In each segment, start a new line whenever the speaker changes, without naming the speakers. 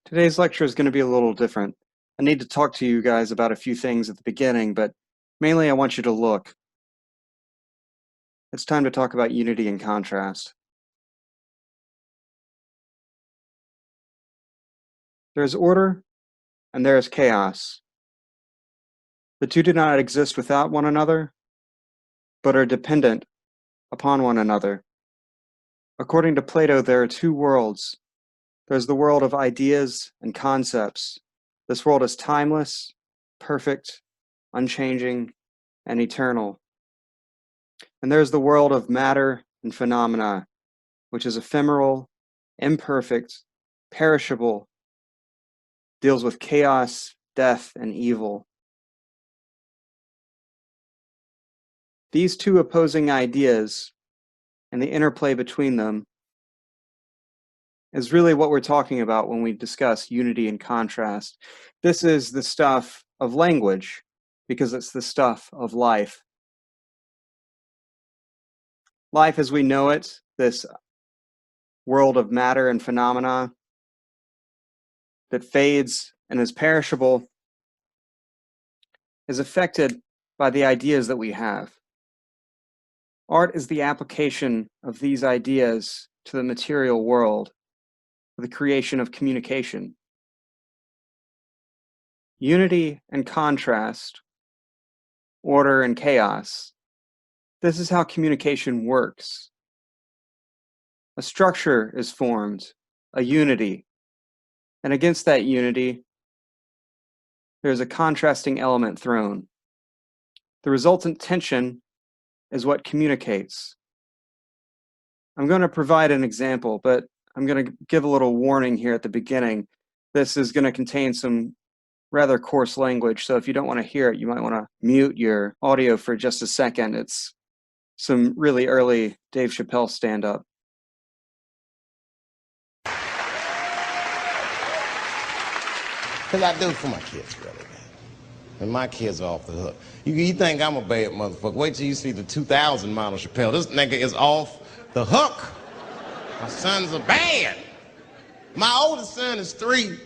Today's lecture is going to be a little different. I need to talk to you guys about a few things at the beginning, but mainly I want you to look. It's time to talk about unity and contrast. There is order and there is chaos. The two do not exist without one another, but are dependent upon one another. According to Plato, there are two worlds. There's the world of ideas and concepts. This world is timeless, perfect, unchanging, and eternal. And there's the world of matter and phenomena, which is ephemeral, imperfect, perishable, deals with chaos, death, and evil. These two opposing ideas and the interplay between them is really what we're talking about when we discuss unity and contrast. This is the stuff of language because it's the stuff of life. Life as we know it, this world of matter and phenomena that fades and is perishable, is affected by the ideas that we have. Art is the application of these ideas to the material world, the creation of communication. Unity and contrast, order and chaos. This is how communication works. A structure is formed, a unity, and against that unity, there's a contrasting element thrown. The resultant tension is what communicates. I'm going to provide an example, but I'm going to give a little warning here at the beginning. This is going to contain some rather coarse language, so if you don't want to hear it, you might want to mute your audio for just a second. It's some really early Dave Chappelle stand-up.
Because I do it for my kids, really, man. And my kids are off the hook. You think I'm a bad motherfucker. Wait till you see the 2000 model Chappelle. This nigga is off the hook. My sons are bad. My oldest son is 3.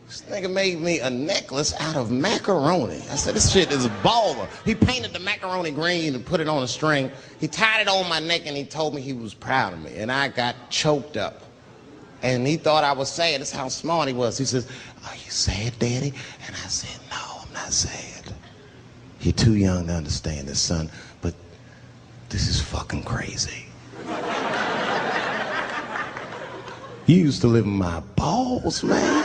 This nigga made me a necklace out of macaroni. I said, this shit is a baller. He painted the macaroni green and put it on a string. He tied it on my neck and he told me he was proud of me. And I got choked up. And he thought I was sad. That's how smart he was. He says, are you sad, Daddy? And I said, no, I'm not sad. You're too young to understand this, son, but this is fucking crazy. You used to live in my balls, man.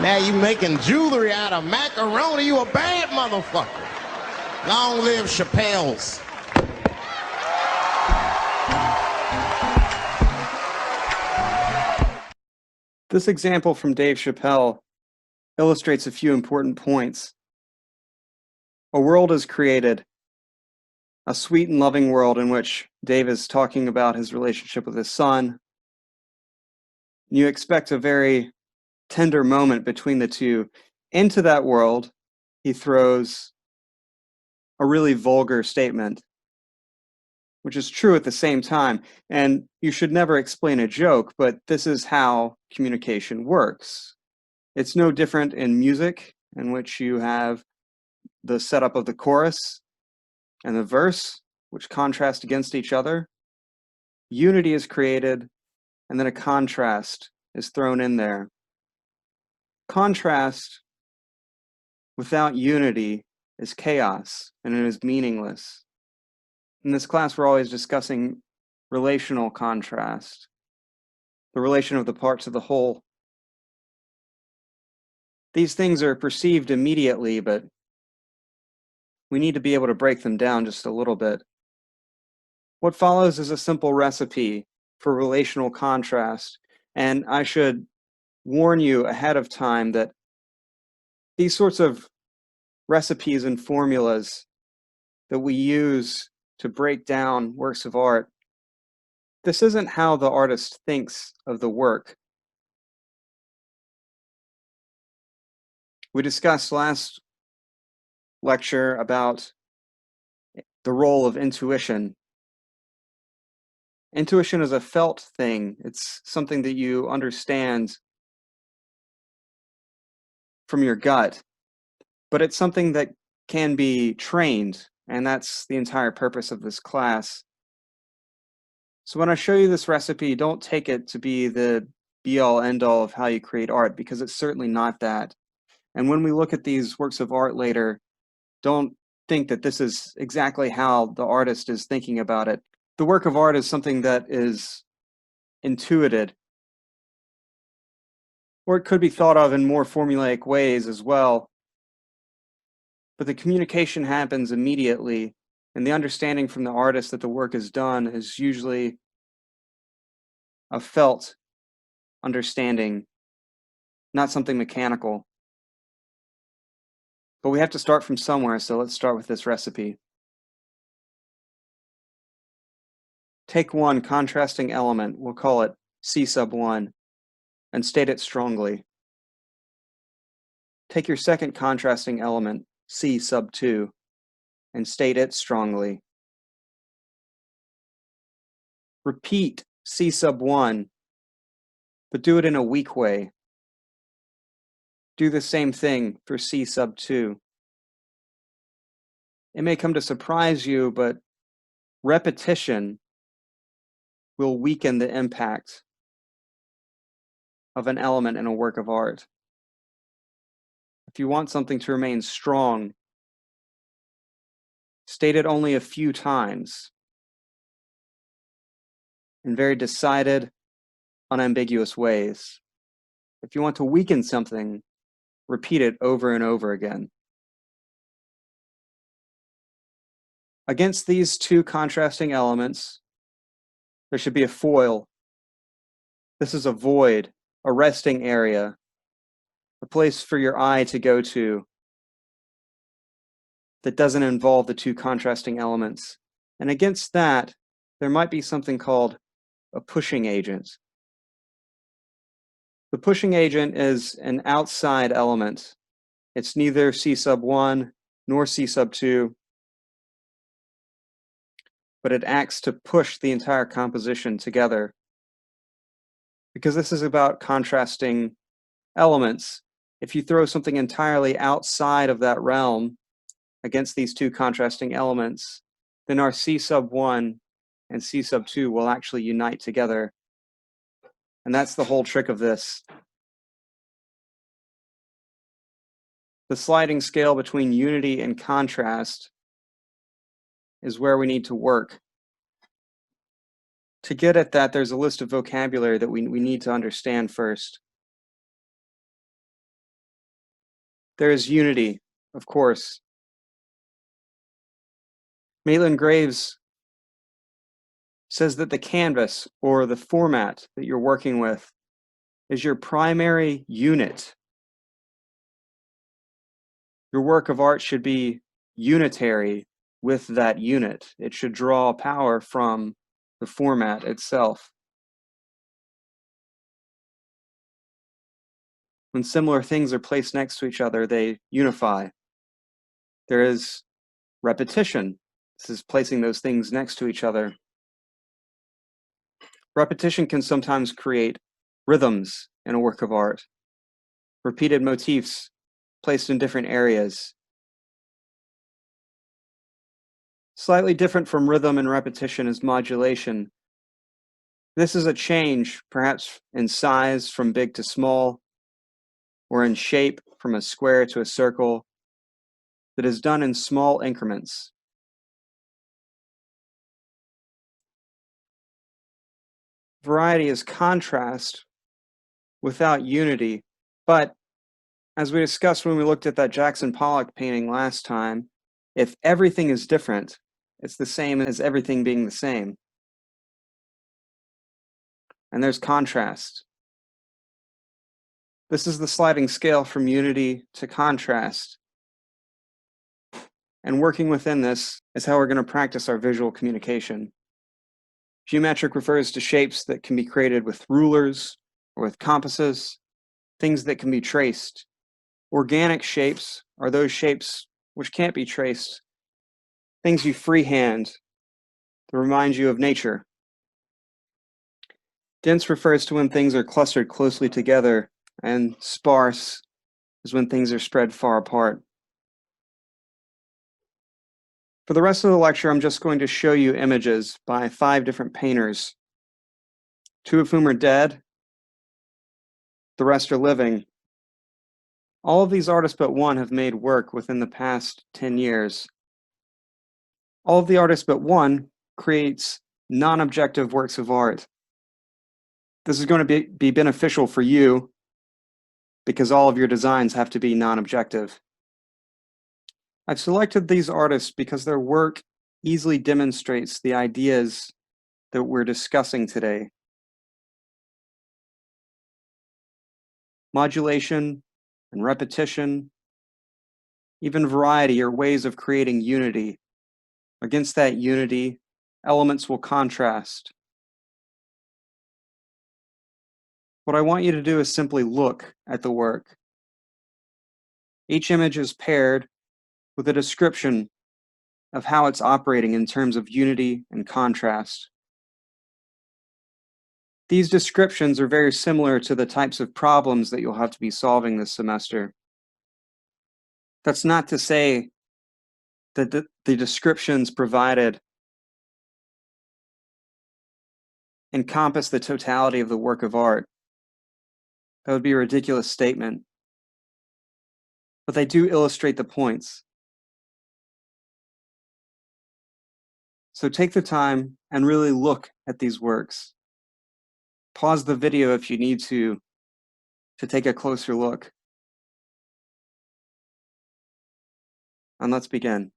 Now you making jewelry out of macaroni. You a bad motherfucker. Long live Chappelle's.
This example from Dave Chappelle illustrates a few important points. A world is created, a sweet and loving world in which Dave is talking about his relationship with his son. You expect a very tender moment between the two. Into that world, he throws a really vulgar statement, which is true at the same time. And you should never explain a joke, but this is how communication works. It's no different in music, in which you have the setup of the chorus and the verse, which contrast against each other. Unity is created, and then a contrast is thrown in there. Contrast without unity is chaos, and it is meaningless. In this class, we're always discussing relational contrast, the relation of the parts of the whole. These things are perceived immediately, but we need to be able to break them down just a little bit. What follows is a simple recipe for relational contrast, and I should warn you ahead of time that these sorts of recipes and formulas that we use to break down works of art, this isn't how the artist thinks of the work. We discussed last lecture about the role of intuition. Intuition is a felt thing. It's something that you understand from your gut, but it's something that can be trained, and that's the entire purpose of this class. So when I show you this recipe, don't take it to be the be-all, end-all of how you create art, because it's certainly not that. And when we look at these works of art later, don't think that this is exactly how the artist is thinking about it. The work of art is something that is intuited, or it could be thought of in more formulaic ways as well. But the communication happens immediately, and the understanding from the artist that the work is done is usually a felt understanding, not something mechanical. But we have to start from somewhere, so let's start with this recipe. Take one contrasting element, we'll call it C sub 1, and state it strongly. Take your second contrasting element, C sub 2, and state it strongly. Repeat C sub 1, but do it in a weak way. Do the same thing for C sub 2. It may come to surprise you, but repetition will weaken the impact of an element in a work of art. If you want something to remain strong, state it only a few times in very decided, unambiguous ways. If you want to weaken something, repeat it over and over again. Against these two contrasting elements, there should be a foil. This is a void, a resting area, a place for your eye to go to that doesn't involve the two contrasting elements. And against that, there might be something called a pushing agent. The pushing agent is an outside element. It's neither C sub 1 nor C sub 2, but it acts to push the entire composition together. Because this is about contrasting elements, if you throw something entirely outside of that realm against these two contrasting elements, then our C sub 1 and C sub 2 will actually unite together. And that's the whole trick of this. The sliding scale between unity and contrast is where we need to work. To get at that, there's a list of vocabulary that we need to understand first. There is unity, of course. Maitland Graves says that the canvas, or the format that you're working with, is your primary unit. Your work of art should be unitary with that unit. It should draw power from the format itself. When similar things are placed next to each other, they unify. There is repetition. This is placing those things next to each other. Repetition can sometimes create rhythms in a work of art. Repeated motifs placed in different areas. Slightly different from rhythm and repetition is modulation. This is a change, perhaps in size from big to small, or in shape from a square to a circle, that is done in small increments. Variety is contrast without unity, but as we discussed when we looked at that Jackson Pollock painting last time, if everything is different, it's the same as everything being the same. And there's contrast. This is the sliding scale from unity to contrast. And working within this is how we're going to practice our visual communication. Geometric refers to shapes that can be created with rulers or with compasses, things that can be traced. Organic shapes are those shapes which can't be traced, things you freehand to remind you of nature. Dense refers to when things are clustered closely together, and sparse is when things are spread far apart. For the rest of the lecture, I'm just going to show you images by 5 different painters, 2 of whom are dead, the rest are living. All of these artists but one have made work within the past 10 years. All of the artists but one creates non-objective works of art. This is going to be beneficial for you because all of your designs have to be non-objective. I've selected these artists because their work easily demonstrates the ideas that we're discussing today. Modulation and repetition, even variety are ways of creating unity. Against that unity, elements will contrast. What I want you to do is simply look at the work. Each image is paired with a description of how it's operating in terms of unity and contrast. These descriptions are very similar to the types of problems that you'll have to be solving this semester. That's not to say that the descriptions provided encompass the totality of the work of art. That would be a ridiculous statement. But they do illustrate the points. So take the time and really look at these works. Pause the video if you need to take a closer look. And let's begin.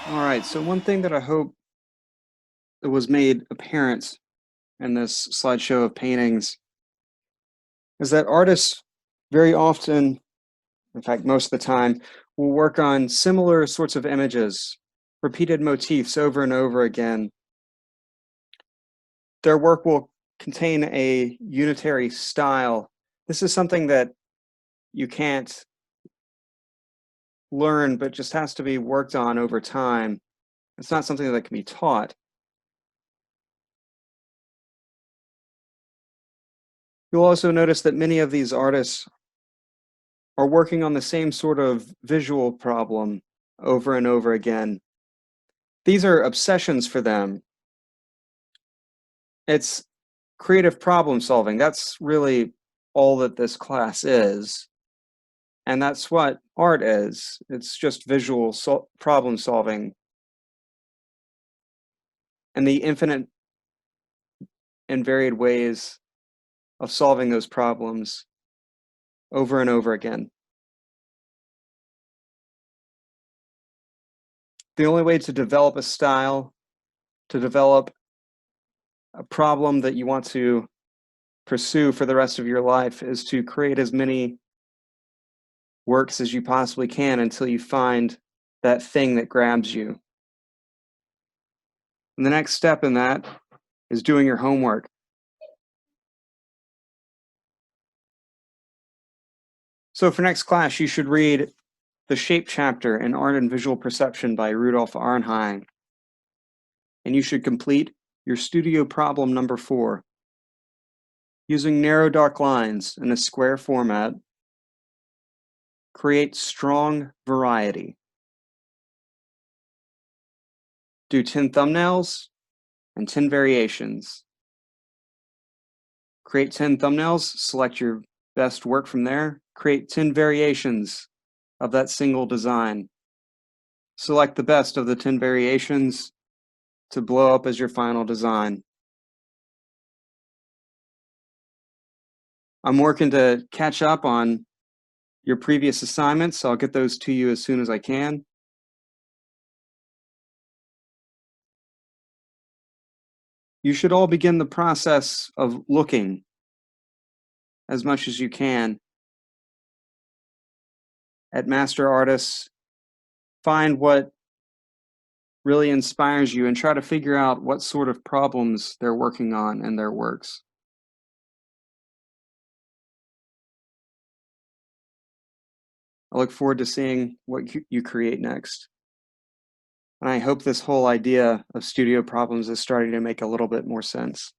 All right, so one thing that I hope that was made apparent in this slideshow of paintings is that artists very often, in fact, most of the time, will work on similar sorts of images, repeated motifs over and over again. Their work will contain a unitary style. This is something that you can't learn, but just has to be worked on over time. It's not something that can be taught. You'll also notice that many of these artists are working on the same sort of visual problem over and over again. These are obsessions for them. It's creative problem solving. That's really all that this class is. And that's what art is. It's just visual problem solving. And the infinite and varied ways of solving those problems over and over again. The only way to develop a style, to develop a problem that you want to pursue for the rest of your life, is to create as many works as you possibly can until you find that thing that grabs you. And the next step in that is doing your homework. So for next class, you should read the Shape chapter in Art and Visual Perception by Rudolf Arnheim. And you should complete your studio problem number 4. Using narrow dark lines in a square format, create strong variety. Do 10 thumbnails and 10 variations. Create 10 thumbnails, select your best work from there, create 10 variations of that single design. Select the best of the 10 variations to blow up as your final design. I'm working to catch up on your previous assignments, so I'll get those to you as soon as I can. You should all begin the process of looking as much as you can at master artists. Find what really inspires you and try to figure out what sort of problems they're working on in their works. I look forward to seeing what you create next. And I hope this whole idea of studio problems is starting to make a little bit more sense.